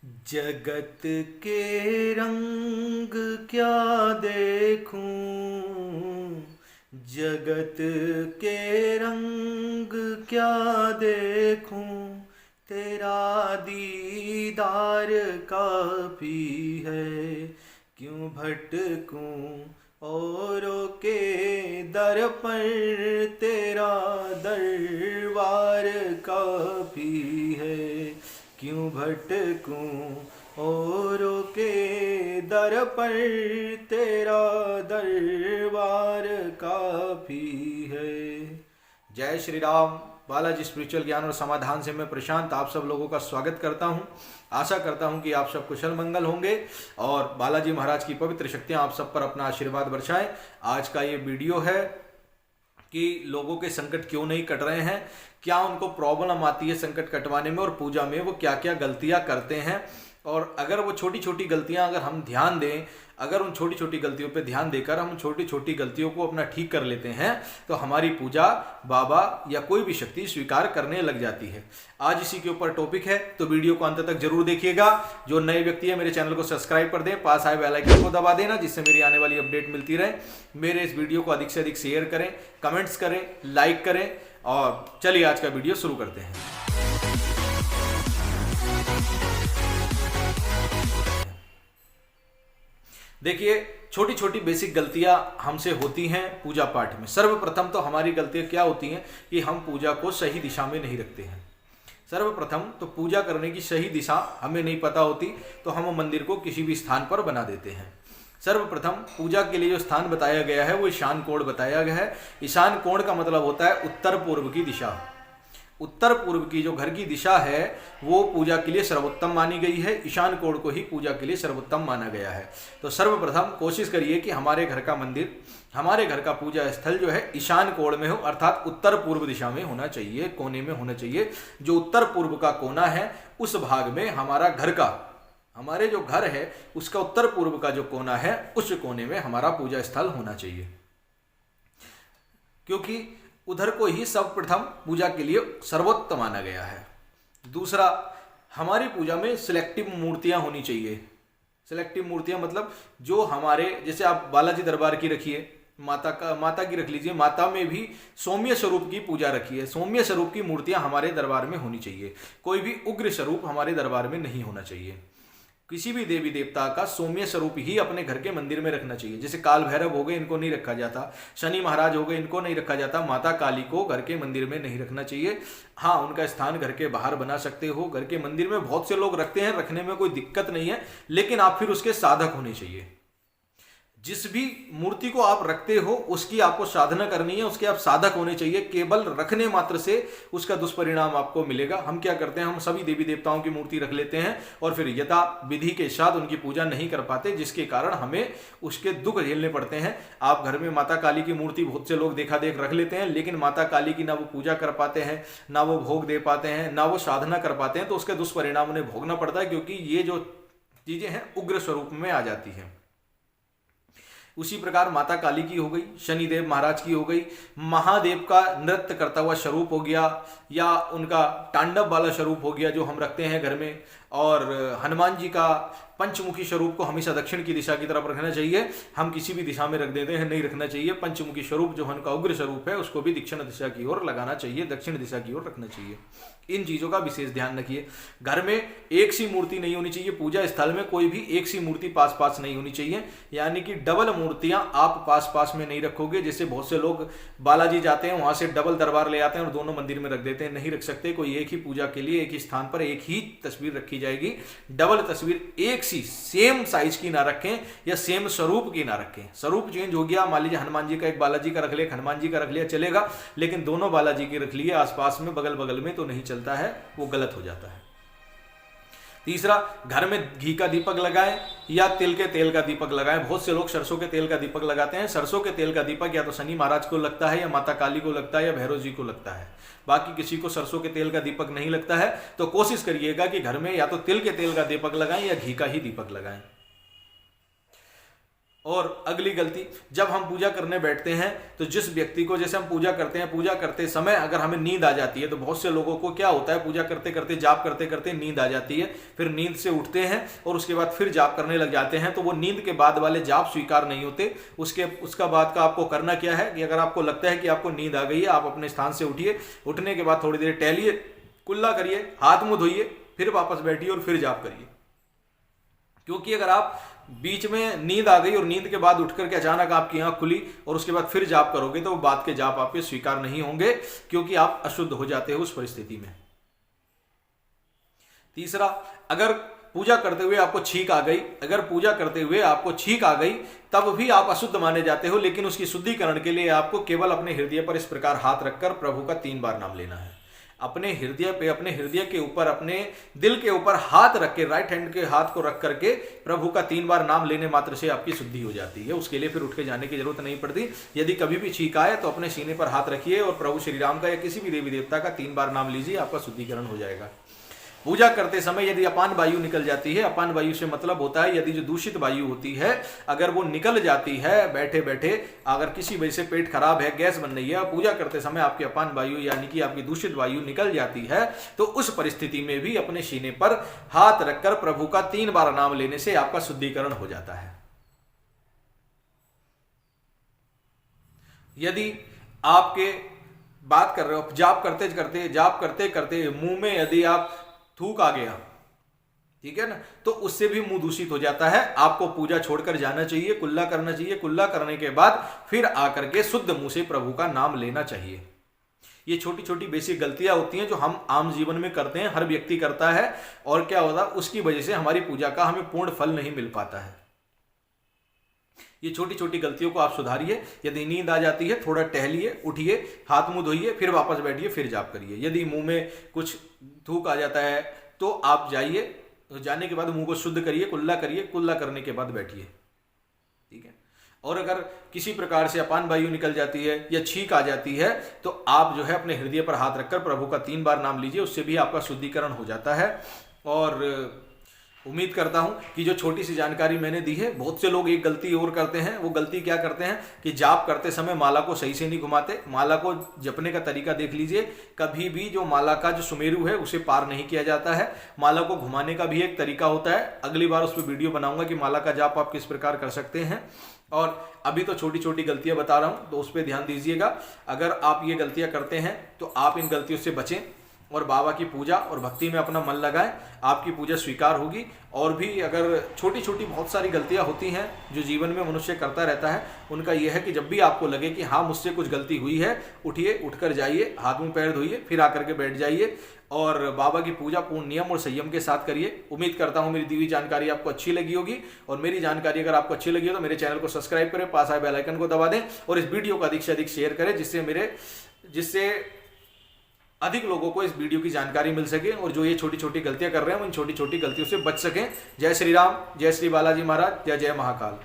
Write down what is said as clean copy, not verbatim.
जगत के रंग क्या देखूं, जगत के रंग क्या देखूं, तेरा दीदार काफी है। क्यों भटकूं औरों के दर पर, तेरा दरबार काफी है। क्यों भटकूं औरों के दर पर, तेरा दरबार काफी है। जय श्री राम। बालाजी स्पिरिचुअल ज्ञान और समाधान से मैं प्रशांत आप सब लोगों का स्वागत करता हूं। आशा करता हूं कि आप सब कुशल मंगल होंगे और बालाजी महाराज की पवित्र शक्तियां आप सब पर अपना आशीर्वाद बरसाएं। आज का ये वीडियो है कि लोगों के संकट क्यों नहीं कट रहे हैं, क्या उनको प्रॉब्लम आती है संकट कटवाने में, और पूजा में वो क्या क्या गलतियां करते हैं। और अगर वो छोटी छोटी गलतियां अगर हम ध्यान दें, अगर उन छोटी छोटी गलतियों पे ध्यान देकर हम छोटी छोटी गलतियों को अपना ठीक कर लेते हैं तो हमारी पूजा बाबा या कोई भी शक्ति स्वीकार करने लग जाती है। आज इसी के ऊपर टॉपिक है, तो वीडियो को अंत तक जरूर देखिएगा। जो नए व्यक्ति है मेरे चैनल को सब्सक्राइब कर दें, पास आए बेल आइकन को दबा देना जिससे मेरी आने वाली अपडेट मिलती रहे। मेरे इस वीडियो को अधिक से अधिक शेयर करें, कमेंट्स करें, लाइक करें। और चलिए आज का वीडियो शुरू करते हैं। देखिए, छोटी छोटी बेसिक गलतियां हमसे होती हैं पूजा पाठ में। सर्वप्रथम तो हमारी गलतियां क्या होती हैं कि हम पूजा को सही दिशा में नहीं रखते हैं। सर्वप्रथम तो पूजा करने की सही दिशा हमें नहीं पता होती, तो हम मंदिर को किसी भी स्थान पर बना देते हैं। सर्वप्रथम पूजा के लिए जो स्थान बताया गया है वो ईशान कोण बताया गया है। ईशान कोण का मतलब होता है उत्तर पूर्व की दिशा। उत्तर पूर्व की जो घर की दिशा है वो पूजा के लिए सर्वोत्तम मानी गई है। ईशान कोण को ही पूजा के लिए सर्वोत्तम माना गया है। तो सर्वप्रथम कोशिश करिए कि हमारे घर का मंदिर, हमारे घर का पूजा स्थल जो है ईशान कोण में हो, अर्थात उत्तर पूर्व दिशा में होना चाहिए, कोने में होना चाहिए। जो उत्तर पूर्व का कोना है उस भाग में हमारा घर का, हमारे जो घर है उसका उत्तर पूर्व का जो कोना है उस कोने में हमारा पूजा स्थल होना चाहिए, क्योंकि उधर को ही सर्वप्रथम पूजा के लिए सर्वोत्तम माना गया है। दूसरा, हमारी पूजा में सिलेक्टिव मूर्तियां होनी चाहिए। सिलेक्टिव मूर्तियां मतलब जो हमारे, जैसे आप बालाजी दरबार की रखिए, माता की रख लीजिए, माता में भी सौम्य स्वरूप की पूजा रखिए। सौम्य स्वरूप की मूर्तियां हमारे दरबार में होनी चाहिए। कोई भी उग्र स्वरूप हमारे दरबार में नहीं होना चाहिए। किसी भी देवी देवता का सौम्य स्वरूप ही अपने घर के मंदिर में रखना चाहिए। जैसे काल भैरव हो गए, इनको नहीं रखा जाता। शनि महाराज हो गए, इनको नहीं रखा जाता। माता काली को घर के मंदिर में नहीं रखना चाहिए। हाँ, उनका स्थान घर के बाहर बना सकते हो। घर के मंदिर में बहुत से लोग रखते हैं, रखने में कोई दिक्कत नहीं है, लेकिन आप फिर उसके साधक होने चाहिए। जिस भी मूर्ति को आप रखते हो उसकी आपको साधना करनी है, उसके आप साधक होने चाहिए। केवल रखने मात्र से उसका दुष्परिणाम आपको मिलेगा। हम क्या करते हैं, हम सभी देवी देवताओं की मूर्ति रख लेते हैं और फिर यथा विधि के साथ उनकी पूजा नहीं कर पाते, जिसके कारण हमें उसके दुख झेलने पड़ते हैं। आप घर में माता काली की मूर्ति बहुत से लोग देखा देख रख लेते हैं, लेकिन माता काली की ना वो पूजा कर पाते हैं, ना वो भोग दे पाते हैं, ना वो साधना कर पाते हैं, तो उसके दुष्परिणाम उन्हें भोगना पड़ता है, क्योंकि ये जो चीजें हैं उग्र स्वरूप में आ जाती हैं। उसी प्रकार माता काली की हो गई, शनिदेव महाराज की हो गई, महादेव का नृत्य करता हुआ स्वरूप हो गया, या उनका तांडव वाला स्वरूप हो गया जो हम रखते हैं घर में, और हनुमान जी का पंचमुखी स्वरूप को हमेशा दक्षिण की दिशा की तरफ रखना चाहिए। हम किसी भी दिशा में रख देते हैं, नहीं रखना चाहिए। पंचमुखी स्वरूप जो उनका उग्र स्वरूप है उसको भी दक्षिण दिशा की ओर लगाना चाहिए, दक्षिण दिशा की ओर रखना चाहिए। इन चीजों का विशेष ध्यान रखिए। घर में एक सी मूर्ति नहीं होनी चाहिए। पूजा स्थल में कोई भी एक सी मूर्ति पास पास नहीं होनी चाहिए, यानी कि डबल मूर्तियां आप पास पास में नहीं रखोगे। जैसे बहुत से लोग बालाजी जाते हैं, वहां से डबल दरबार ले आते हैं और दोनों मंदिर में रख देते हैं। नहीं रख सकते। कोई एक ही पूजा के लिए एक ही स्थान पर एक ही तस्वीर रखी जाएगी। डबल तस्वीर एक सी सेम साइज की ना रखें या सेम स्वरूप की ना रखें। स्वरूप चेंज हो गया, मान लीजिए हनुमान जी का एक बालाजी का रख लिया, हनुमान जी का रख लिया, चलेगा, लेकिन दोनों बालाजी की रख लिए आसपास में, बगल बगल में, तो नहीं चलता है, वो गलत हो जाता है। तीसरा, घर में घी का दीपक लगाएं या तिल के तेल का दीपक लगाएं। बहुत से लोग सरसों के तेल का दीपक लगाते हैं। सरसों के तेल का दीपक या तो शनि महाराज को लगता है, या माता काली को लगता है, या भैरव जी को लगता है। बाकी किसी को सरसों के तेल का दीपक नहीं लगता है, तो कोशिश करिएगा कि घर में या तो तिल के तेल का दीपक लगाएं या घी का ही दीपक लगाएं। और अगली गलती, जब हम पूजा करने बैठते हैं तो जिस व्यक्ति को, जैसे हम पूजा करते हैं, पूजा करते समय अगर हमें नींद आ जाती है, तो बहुत से लोगों को क्या होता है, पूजा करते करते, जाप करते करते नींद आ जाती है, फिर नींद से उठते हैं और उसके बाद फिर जाप करने लग जाते हैं, तो वो नींद के बाद वाले जाप स्वीकार नहीं होते। उसका बाद का आपको करना क्या है कि अगर आपको लगता है कि आपको नींद आ गई है, आप अपने स्थान से उठिए, उठने के बाद थोड़ी देर टहलिए, कुल्ला करिए, हाथ मुंह धोइए, फिर वापस बैठिए और फिर जाप करिए। क्योंकि अगर आप बीच में नींद आ गई और नींद के बाद उठकर के अचानक आपकी आंख खुली और उसके बाद फिर जाप करोगे, तो वो बाद के जाप आपके स्वीकार नहीं होंगे, क्योंकि आप अशुद्ध हो जाते हो उस परिस्थिति में। तीसरा, अगर पूजा करते हुए आपको छींक आ गई, अगर पूजा करते हुए आपको छींक आ गई, तब भी आप अशुद्ध माने जाते हो, लेकिन उसकी शुद्धिकरण के लिए आपको केवल अपने हृदय पर इस प्रकार हाथ रखकर प्रभु का 3 बार नाम लेना है। अपने हृदय पे, अपने हृदय के ऊपर, अपने दिल के ऊपर हाथ रख के, राइट हैंड के हाथ को रख करके प्रभु का 3 बार नाम लेने मात्र से आपकी शुद्धि हो जाती है। उसके लिए फिर उठ के जाने की जरूरत नहीं पड़ती। यदि कभी भी छींक आए तो अपने सीने पर हाथ रखिए और प्रभु श्री राम का या किसी भी देवी देवता का 3 बार नाम लीजिए, आपका शुद्धिकरण हो जाएगा। पूजा करते समय यदि अपान वायु निकल जाती है, अपान वायु से मतलब होता है यदि जो दूषित वायु होती है अगर वो निकल जाती है बैठे बैठे, अगर किसी वजह से पेट खराब है, गैस बन रही है, पूजा करते समय आपकी अपान वायु यानी कि आपकी दूषित वायु निकल जाती है, तो उस परिस्थिति में भी अपने सीने पर हाथ रखकर प्रभु का 3 बार नाम लेने से आपका शुद्धिकरण हो जाता है। यदि आपके बात कर रहे हो, जाप करते करते मुंह में यदि आप थूक आ गया, ठीक है ना, तो उससे भी मुंह दूषित हो जाता है। आपको पूजा छोड़कर जाना चाहिए, कुल्ला करना चाहिए, कुल्ला करने के बाद फिर आकर के शुद्ध मुंह से प्रभु का नाम लेना चाहिए। ये छोटी छोटी बेसिक गलतियां होती हैं जो हम आम जीवन में करते हैं, हर व्यक्ति करता है, और क्या होता है उसकी वजह से हमारी पूजा का हमें पूर्ण फल नहीं मिल पाता है। ये छोटी छोटी गलतियों को आप सुधारिए। यदि नींद आ जाती है, थोड़ा टहलिए, उठिए, हाथ मुंह धोइए, फिर वापस बैठिए, फिर जाप करिए। यदि मुंह में कुछ थूक आ जाता है तो आप जाइए, जाने के बाद मुंह को शुद्ध करिए, कुल्ला करने के बाद बैठिए, ठीक है। और अगर किसी प्रकार से अपान वायु निकल जाती है या छींक आ जाती है, तो आप जो है अपने हृदय पर हाथ रखकर प्रभु का 3 बार नाम लीजिए, उससे भी आपका शुद्धिकरण हो जाता है। और उम्मीद करता हूं कि जो छोटी सी जानकारी मैंने दी है, बहुत से लोग एक गलती और करते हैं। वो गलती क्या करते हैं कि जाप करते समय माला को सही से नहीं घुमाते। माला को जपने का तरीका देख लीजिए, कभी भी जो माला का जो सुमेरु है उसे पार नहीं किया जाता है। माला को घुमाने का भी एक तरीका होता है, अगली बार उस पर वीडियो बनाऊंगा कि माला का जाप आप किस प्रकार कर सकते हैं। और अभी तो छोटी छोटी गलतियां बता रहा हूं, तो उस पर ध्यान दीजिएगा। अगर आप ये गलतियां करते हैं तो आप इन गलतियों से बचें और बाबा की पूजा और भक्ति में अपना मन लगाएं, आपकी पूजा स्वीकार होगी। और भी अगर छोटी छोटी बहुत सारी गलतियां होती हैं जो जीवन में मनुष्य करता रहता है, उनका यह है कि जब भी आपको लगे कि हाँ मुझसे कुछ गलती हुई है, उठिए, उठकर जाइए, हाथ मुंह पैर धोइए, फिर आकर के बैठ जाइए और बाबा की पूजा पूर्ण नियम और संयम के साथ करिए। उम्मीद करता हूँ मेरी दी हुई जानकारी आपको अच्छी लगी होगी, और मेरी जानकारी अगर आपको अच्छी लगी हो तो मेरे चैनल को सब्सक्राइब करें, पास आए बेल आइकन को दबा दें और इस वीडियो को अधिक से अधिक शेयर करें, जिससे अधिक लोगों को इस वीडियो की जानकारी मिल सके और जो ये छोटी छोटी गलतियां कर रहे हैं वो इन छोटी छोटी गलतियों से बच सकें। जय श्री राम, जय श्री बालाजी महाराज, जय जय महाकाल।